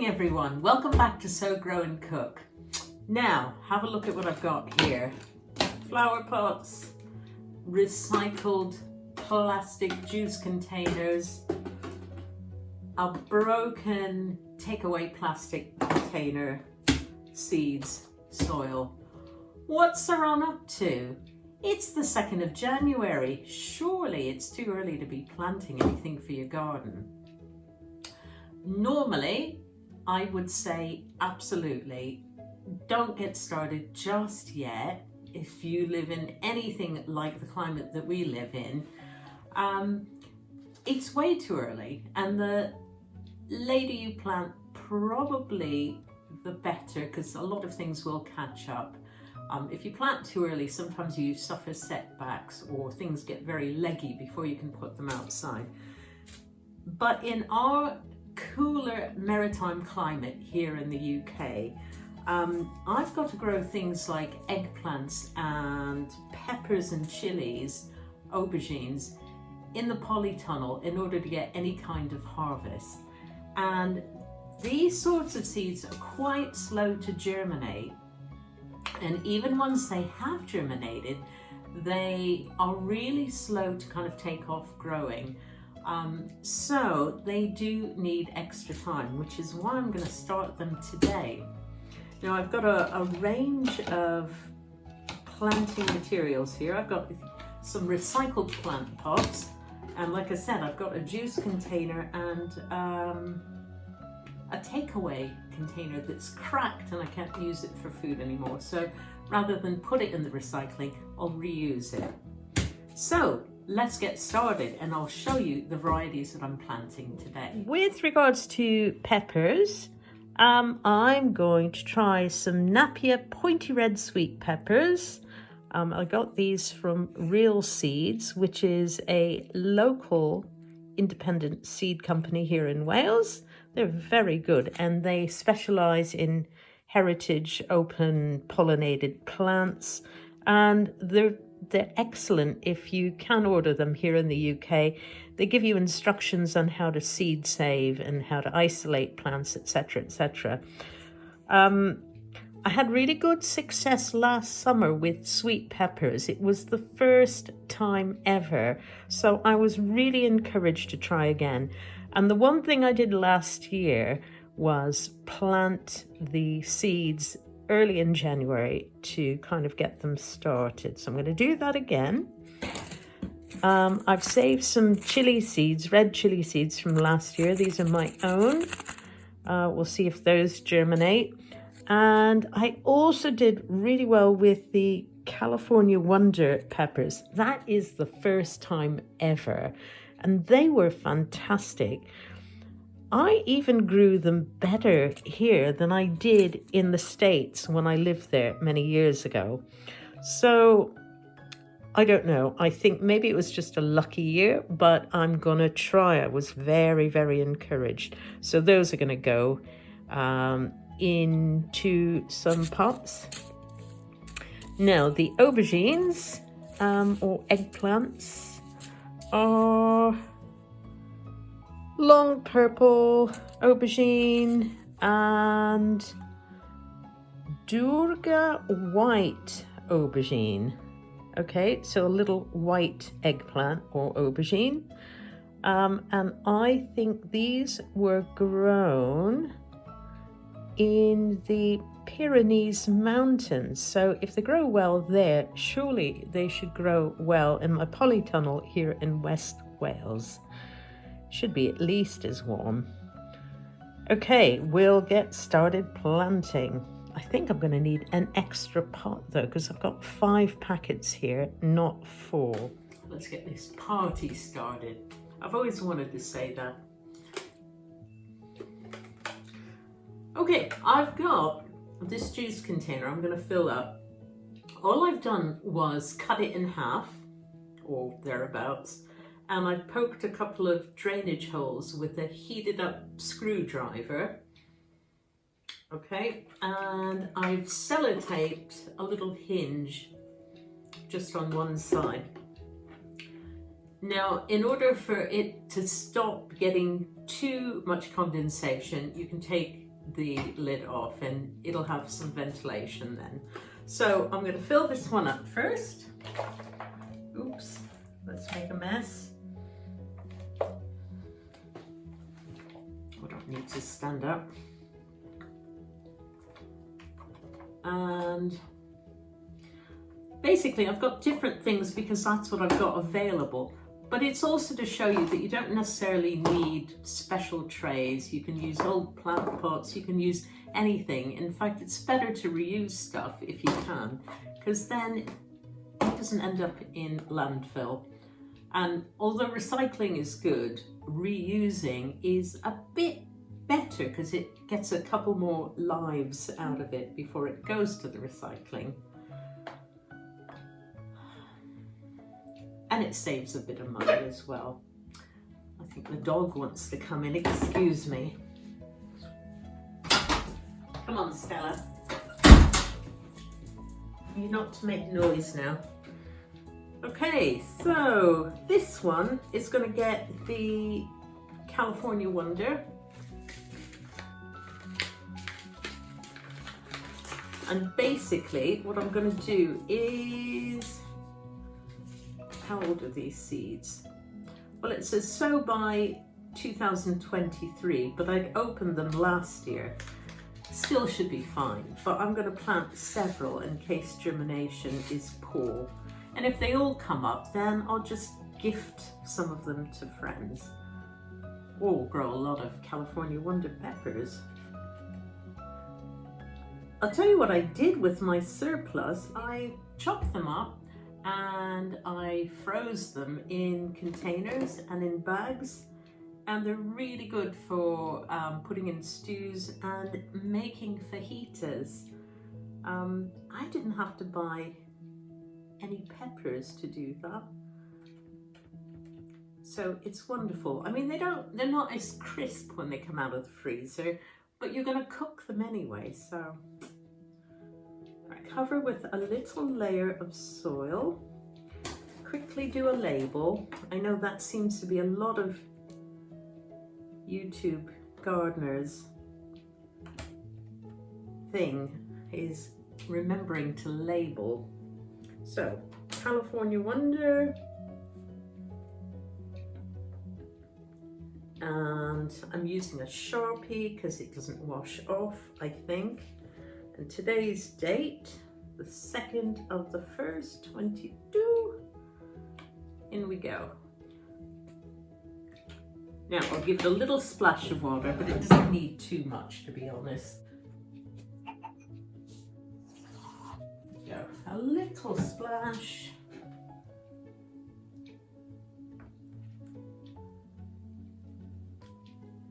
morning everyone, welcome back to Sow, Grow and Cook. Now have a look at what I've got here. Flower pots, recycled plastic juice containers, a broken takeaway plastic container, seeds, soil. What's Saran up to? It's the 2nd of January. Surely it's too early to be planting anything for your garden. Normally, I would say absolutely don't get started just yet if you live in anything like the climate that we live in. It's way too early, and the later you plant, probably the better, because a lot of things will catch up. If you plant too early, sometimes you suffer setbacks or things get very leggy before you can put them outside. But in our cooler maritime climate here in the UK, I've got to grow things like eggplants and peppers and chilies, aubergines in the polytunnel in order to get any kind of harvest. And these sorts of seeds are quite slow to germinate, and even once they have germinated, they are really slow to kind of take off growing. So they do need extra time, which is why I'm going to start them today. Now I've got a range of planting materials here. I've got some recycled plant pots, and like I said, I've got a juice container and a takeaway container that's cracked and I can't use it for food anymore. So rather than put it in the recycling, I'll reuse it. So let's get started and I'll show you the varieties that I'm planting today. With regards to peppers, I'm going to try some Napier Pointy Red Sweet Peppers. I got these from Real Seeds, which is a local independent seed company here in Wales. They're very good, and they specialize in heritage open pollinated plants, and they're excellent if you can order them here in the UK. They give you instructions on how to seed save and how to isolate plants, etc., etc. I had really good success last summer with sweet peppers. It was the first time ever, so I was really encouraged to try again. And the one thing I did last year was plant the seeds early in January to kind of get them started. So I'm going to do that again. I've saved some chili seeds, red chili seeds from last year. These are my own. We'll see if those germinate. And I also did really well with the California Wonder peppers. That is the first time ever, and they were fantastic. I even grew them better here than I did in the States when I lived there many years ago. So I don't know. I think maybe it was just a lucky year, but I'm going to try. I was very, very encouraged. So those are going to go into some pots. Now the aubergines or eggplants are long purple aubergine and Durga white aubergine. Okay, so a little white eggplant or aubergine, and I think these were grown in the Pyrenees Mountains. So if they grow well there, surely they should grow well in my polytunnel here in West Wales. Should be at least as warm. Okay, we'll get started planting. I think I'm going to need an extra pot though, because I've got 5 packets here, not 4. Let's get this party started. I've always wanted to say that. Okay, I've got this juice container I'm going to fill up. All I've done was cut it in half, or thereabouts, and I've poked a couple of drainage holes with a heated up screwdriver. Okay, and I've sellotaped a little hinge just on one side. Now, in order for it to stop getting too much condensation, you can take the lid off and it'll have some ventilation then. So I'm going to fill this one up first. Oops, let's make a mess. I don't need to stand up. And basically I've got different things because that's what I've got available. But it's also to show you that you don't necessarily need special trays. You can use old plant pots, you can use anything. In fact, it's better to reuse stuff if you can, because then it doesn't end up in landfill. And although recycling is good, reusing is a bit better because it gets a couple more lives out of it before it goes to the recycling. And it saves a bit of money as well. I think the dog wants to come in. Excuse me. Come on, Stella. You're not to make noise now. Okay, so this one is going to get the California Wonder. And basically what I'm going to do is, how old are these seeds? Well, it says sow by 2023, but I'd opened them last year. Still should be fine, but I'm going to plant several in case germination is poor. And if they all come up, then I'll just gift some of them to friends. Or grow a lot of California Wonder peppers. I'll tell you what I did with my surplus. I chopped them up and I froze them in containers and in bags, and they're really good for putting in stews and making fajitas. I didn't have to buy any peppers to do that, so it's wonderful. I mean, they're not as crisp when they come out of the freezer, but you're going to cook them anyway, so cover with a little layer of soil. Quickly do a label. I know that seems to be a lot of YouTube gardeners' thing, is remembering to label. So, California Wonder. And I'm using a Sharpie because it doesn't wash off, I think. And today's date, the 2nd of the 1st, 22. In we go. Now I'll give it a little splash of water, but it doesn't need too much, to be honest. Go. A little splash.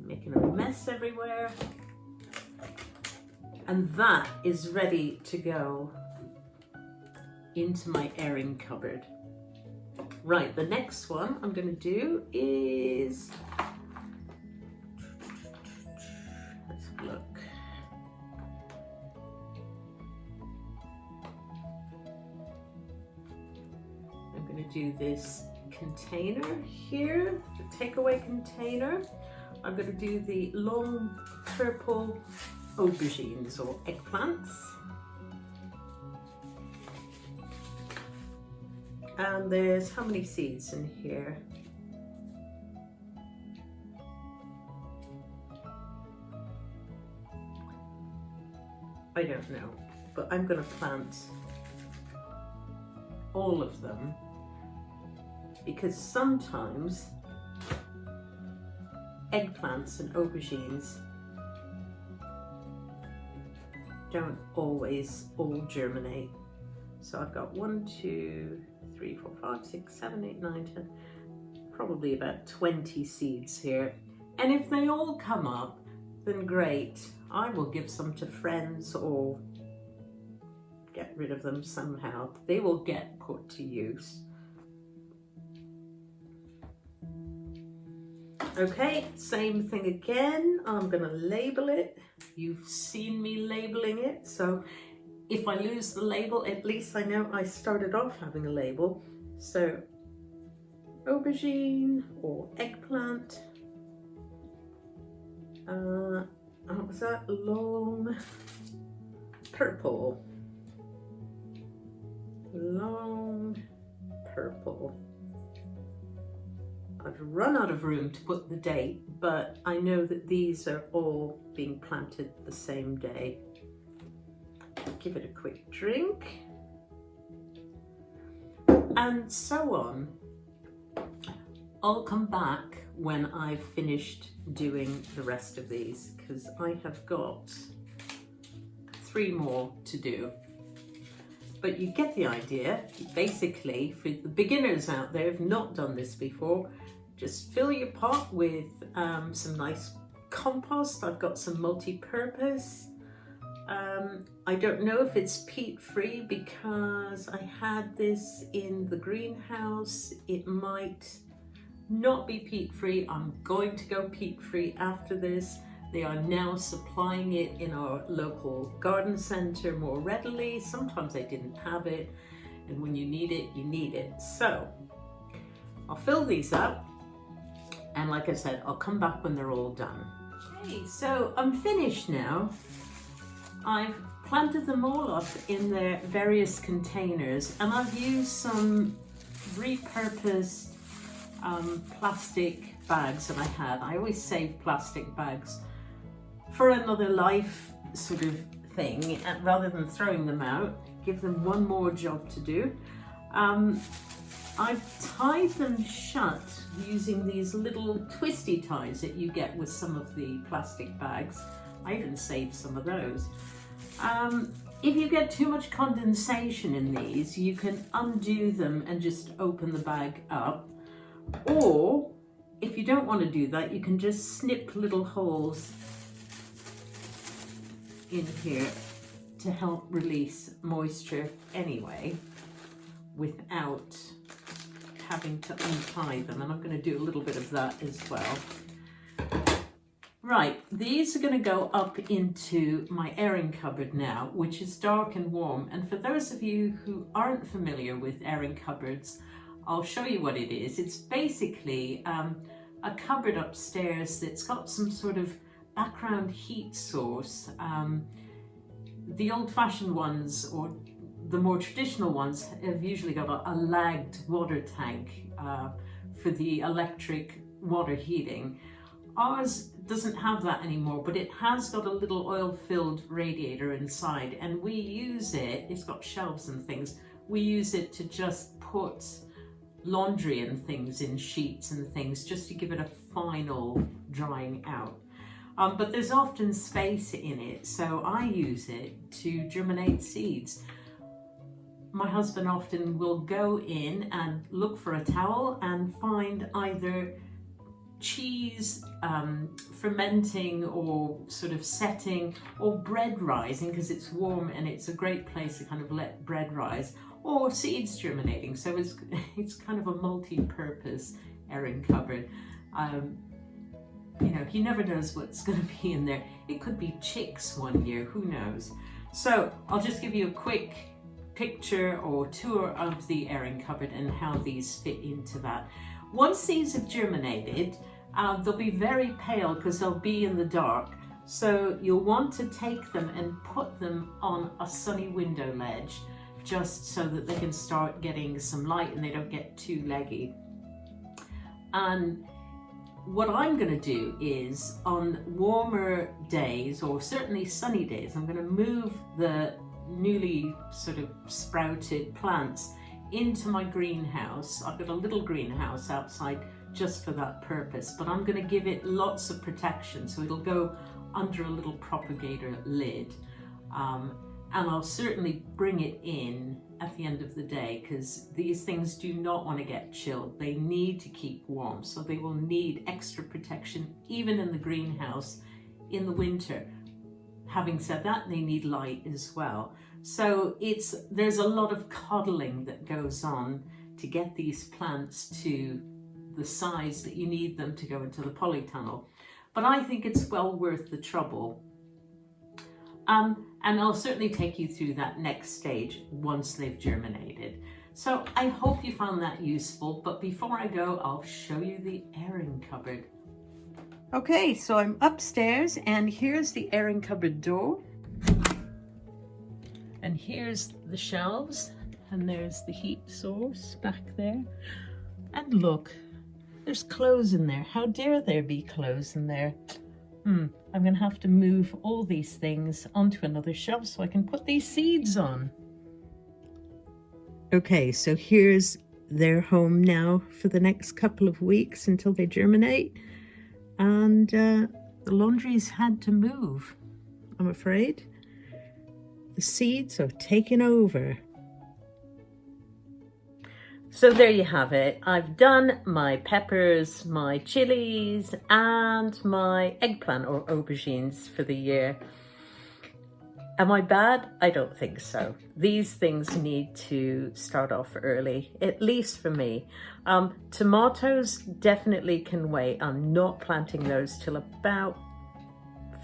Making a mess everywhere. And that is ready to go into my airing cupboard. Right, the next one I'm going to do is, let's have a look. I'm going to do this container here, the takeaway container. I'm going to do the long purple aubergines or eggplants. And there's how many seeds in here? I don't know, but I'm going to plant all of them because sometimes eggplants and aubergines don't always all germinate. So I've got 1, 2, 3, 4, 5, 6, 7, 8, 9, 10, probably about 20 seeds here. And if they all come up, then great. I will give some to friends or get rid of them somehow. They will get put to use. Okay, same thing again. I'm going to label it. You've seen me labeling it, so if I lose the label, at least I know I started off having a label. So, aubergine or eggplant. what was that, long purple. Long purple. I've run out of room to put the date, but I know that these are all being planted the same day. Give it a quick drink. And so on. I'll come back when I've finished doing the rest of these, because I have got 3 more to do. But you get the idea. Basically, for the beginners out there who've not done this before, just fill your pot with some nice compost. I've got some multi-purpose. I don't know if it's peat-free because I had this in the greenhouse. It might not be peat-free. I'm going to go peat-free after this. They are now supplying it in our local garden centre more readily. Sometimes I didn't have it, and when you need it, you need it. So I'll fill these up, and like I said, I'll come back when they're all done. Okay, so I'm finished now. I've planted them all up in their various containers, and I've used some repurposed plastic bags that I had. I always save plastic bags for another life sort of thing, rather than throwing them out, give them one more job to do. I've tied them shut using these little twisty ties that you get with some of the plastic bags. I even saved some of those. If you get too much condensation in these, you can undo them and just open the bag up. Or if you don't want to do that, you can just snip little holes in here to help release moisture anyway, without having to untie them. And I'm going to do a little bit of that as well. Right, these are going to go up into my airing cupboard now, which is dark and warm. And for those of you who aren't familiar with airing cupboards, I'll show you what it is. It's basically a cupboard upstairs that's got some sort of background heat source. The old-fashioned ones, or the more traditional ones, have usually got a lagged water tank for the electric water heating. Ours doesn't have that anymore, but it has got a little oil-filled radiator inside, and we use it, it's got shelves and things, we use it to just put laundry and things in sheets and things, just to give it a final drying out. But there's often space in it, so I use it to germinate seeds. My husband often will go in and look for a towel and find either cheese fermenting or sort of setting, or bread rising because it's warm and it's a great place to kind of let bread rise, or seeds germinating. So it's kind of a multi-purpose airing cupboard. You know, he never knows what's going to be in there. It could be chicks one year, who knows. So I'll just give you a quick picture or tour of the airing cupboard and how these fit into that. Once these have germinated, they'll be very pale because they'll be in the dark. So you'll want to take them and put them on a sunny window ledge, just so that they can start getting some light and they don't get too leggy. And what I'm going to do is, on warmer days, or certainly sunny days, I'm going to move the newly sort of sprouted plants into my greenhouse. I've got a little greenhouse outside just for that purpose, but I'm going to give it lots of protection, so it'll go under a little propagator lid. And I'll certainly bring it in at the end of the day, because these things do not want to get chilled. They need to keep warm, so they will need extra protection even in the greenhouse in the winter. Having said that, they need light as well. So there's a lot of coddling that goes on to get these plants to the size that you need them to go into the polytunnel. But I think it's well worth the trouble. And I'll certainly take you through that next stage once they've germinated. So I hope you found that useful, but before I go, I'll show you the airing cupboard. Okay, so I'm upstairs and here's the airing cupboard door. And here's the shelves and there's the heat source back there. And look, there's clothes in there. How dare there be clothes in there? I'm gonna have to move all these things onto another shelf so I can put these seeds on. Okay, so here's their home now for the next couple of weeks until they germinate. And the laundry's had to move, I'm afraid. The seeds are taking over. So there you have it. I've done my peppers, my chilies, and my eggplant or aubergines for the year. Am I bad? I don't think so. These things need to start off early, at least for me. Tomatoes definitely can wait. I'm not planting those till about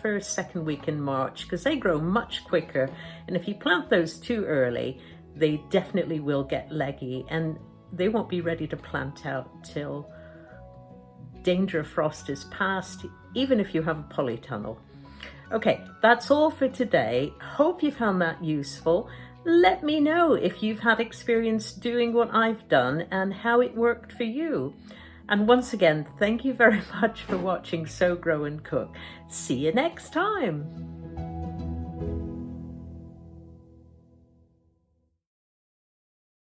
first, second week in March because they grow much quicker. And if you plant those too early, they definitely will get leggy and they won't be ready to plant out till danger of frost is past, even if you have a polytunnel. Okay, that's all for today. Hope you found that useful. Let me know if you've had experience doing what I've done and how it worked for you. And once again, thank you very much for watching Sow Grow and Cook. See you next time.